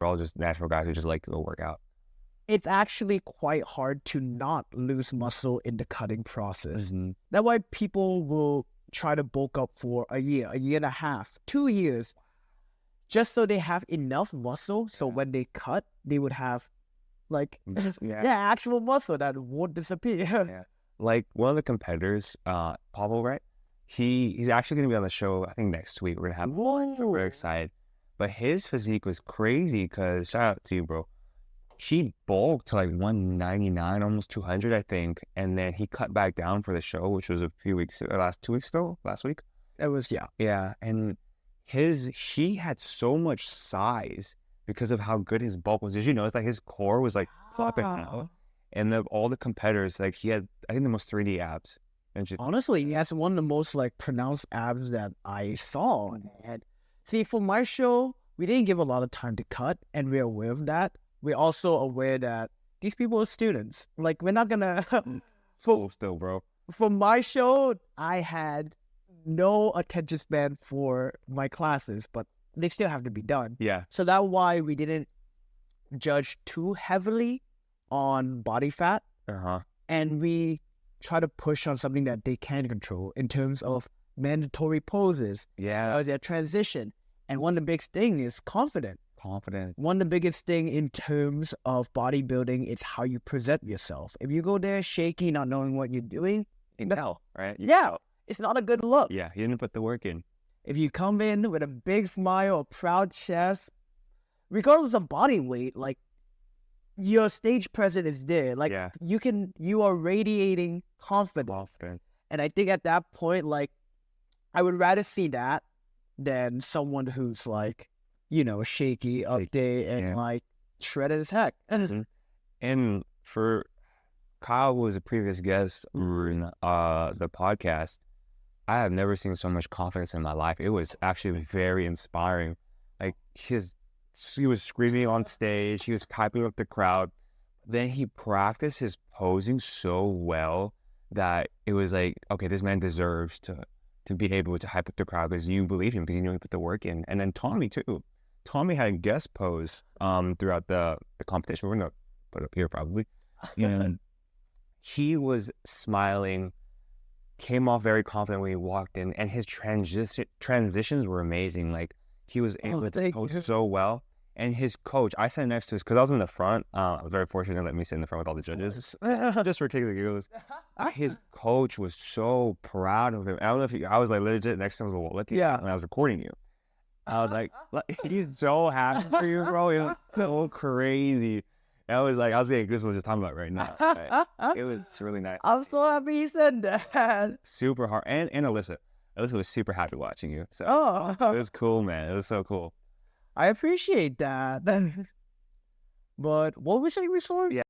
we're all just natural guys who just like to go work out. It's actually quite hard to not lose muscle in the cutting process. Mm-hmm. That's why people will try to bulk up for a year and a half, 2 years, just so they have enough muscle. So when they cut, they would have like actual muscle that won't disappear. Yeah. Like one of the competitors, Pavel, right? He's actually going to be on the show, I think next week. We're going to have one, so we're excited. But his physique was crazy because, shout out to you, bro. He bulked to like 199, almost 200, I think. And then he cut back down for the show, which was a few weeks, last week. It was, Yeah. And he had so much size because of how good his bulk was. Did you notice like his core was like flopping out? And all the competitors, like he had, I think, the most 3D abs. And honestly, he has one of the most like pronounced abs that I saw. And see, for my show, we didn't give a lot of time to cut, and we're aware of that. We're also aware that these people are students. Like, we're not gonna still, bro. For my show, I had no attention span for my classes, but they still have to be done. Yeah. So that's why we didn't judge too heavily on body fat. And we try to push on something that they can control in terms of mandatory poses. Yeah. Their transition. And one of the big things is confidence. One of the biggest thing in terms of bodybuilding is how you present yourself. If you go there shaky, not knowing what you're doing, you can tell, right? It's not a good look. Yeah, you didn't put the work in. If you come in with a big smile, a proud chest, regardless of body weight, like your stage presence is there. Like you are radiating confidence. And I think at that point, like I would rather see that than someone who's like, shaky up there and like shredded as heck. And for Kyle, who was a previous guest in the podcast, I have never seen so much confidence in my life. It was actually very inspiring. Like he was screaming on stage, he was hyping up the crowd. Then he practiced his posing so well that it was like, okay, this man deserves to be able to hype up the crowd because you believe him, because you know he put the work in. And then Tommy too. Tommy had a guest pose throughout the competition. We're gonna put it up here probably. And he was smiling, came off very confident when he walked in, and his transitions were amazing. Like he was able to pose so well. And his coach, I sat next to his, because I was in the front. I was very fortunate to let me sit in the front with all the judges, just for kicks and giggles. His coach was so proud of him. I don't know if I was like legit next to him. I was looking, and I was recording you. I was like, he's so happy for you, bro. It was so crazy. I was getting goosebumps just talking about it right now. Right? It was really nice. I'm so happy you said that. Super hard. And Alyssa was super happy watching you. So it was cool, man. It was so cool. I appreciate that. But what was it before? Yeah.